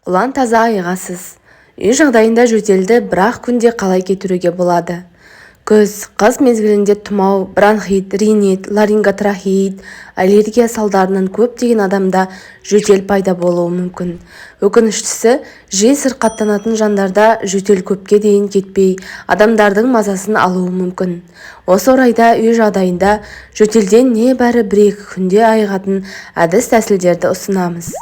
Ұлан таза айғасыз. Үй жағдайында жөтелді бір-ақ күнде қалай кетіруге болады? Күз, қыс мезгілінде тұмау, бронхит, ринит, ларинготрахеит, аллергия салдарынан көптеген адамда жөтел пайда болуы мүмкін. Өкініштісі, жиі сырқаттанатын жандарда жөтел көпке дейін кетпей, адамдардың мазасын алуы мүмкін. Осы орайда үй жағдайында жөтелден небәрі 1-2 күнде айығатын әдіс-тәсілдерді ұсынамыз.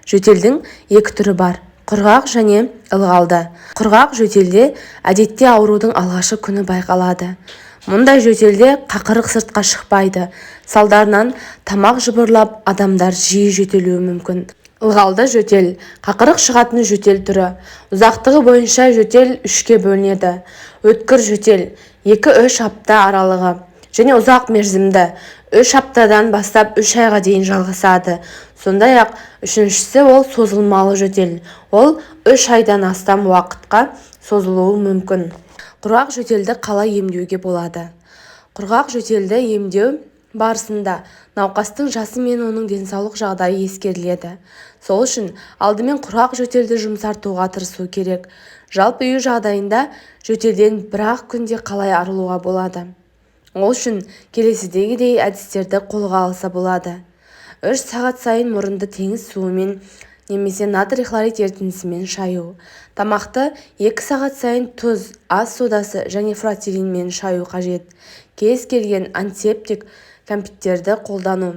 Жөтелдің екі түрі бар: құрғақ және ылғалды. Құрғақ жөтелде әдетте аурудың алғашқы күні байқалады. Мұндай жөтелде қақырық сыртқа шықпайды. Салдарынан тамақ жыбырлап, адамдар жиі жөтелуі мүмкін. Ылғалды жөтел – қақырық шығатын жөтел түрі. Ұзақтығы бойынша жөтел 3-ке бөлінеді. Өткір жөтел 2-3 апта аралығы және ұзақ мерзімді 3 аптадан бастап 3 айға дейін жалғасады. Сондай-ақ үшіншісі ол созылмалы жөтел. Ол 3 айдан астам уақытқа созылуы мүмкін. Құрғақ жөтелді қалай емдеуге болады? Құрғақ жөтелді емдеу барысында науқастың жасы мен оның денсаулық жағдайы ескеріледі. Сол үшін алдымен құрғақ жөтелді жұмсартуға тырысу керек. Жалпы үй жағдайында жөтелден 1-ақ күнде қалай арылуға болады? Ол үшін келесідегідей әдістерді қолға алса болады. 3 сағат сайын мұрынды теңіз суымен немесе натрий хлорид ерітіндісімен шаю. Тамақты 2 сағат сайын тұз, ас содасы және фуротилинмен шаю қажет. Кез келген антисептик кәмпиттерді қолдану.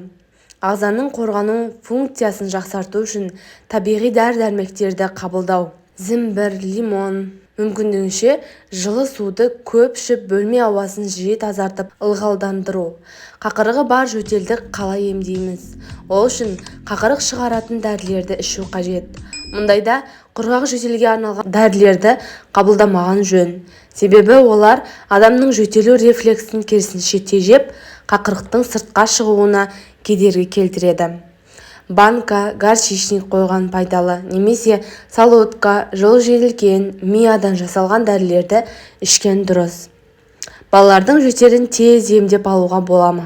Ағзаның қорғану функциясын жақсарту үшін табиғи дәрі-дәрмектерді қабылдау. Зімбір, лимон. Мүмкіндігінше жылы суды көп ішіп, бөлме ауасын жиі тазартып, ылғалдандыру. Қақырығы бар жөтелді қалай емдейміз? Ол үшін қақырық шығаратын дәрілерді ішу қажет. Мұндайда құрғақ жөтелге арналған дәрілерді қабылдамаған жөн. Себебі олар адамның жөтелу рефлексін керісінше тежеп, қақырықтың сыртқа шығуына кедергі келтіреді. Банка, горчичник қойған пайдалы немесе солодка, жол желкен, миядан жасалған дәрілерді ішкен дұрыс. Балалардың жөтелін тез емдеп алуға бола ма?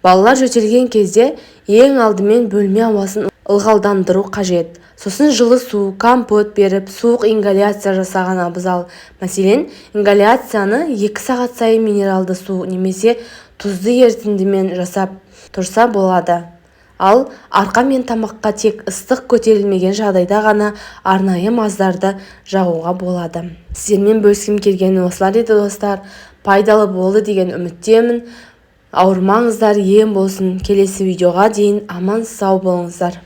Балалар жөтелген кезде ең алдымен бөлме ауасын ылғалдандыру қажет. Сосын жылы су, компот беріп, суық ингаляция жасаған абзал. Мәселен, ингаляцияны 2 сағат сайын минералды су немесе тұзды ерітіндімен жасап тұрса болады. Ал арқа мен тамаққа тек ыстық көтерілмеген жағдайда ғана арнайы маздарды жағуға болады. Сіздермен бөліскім келгені осылар еді достар. Пайдалы болды деген үміттемін. Ауырмаңыздар, ем болсын. Келесі видеоға дейін аман сау болыңыздар.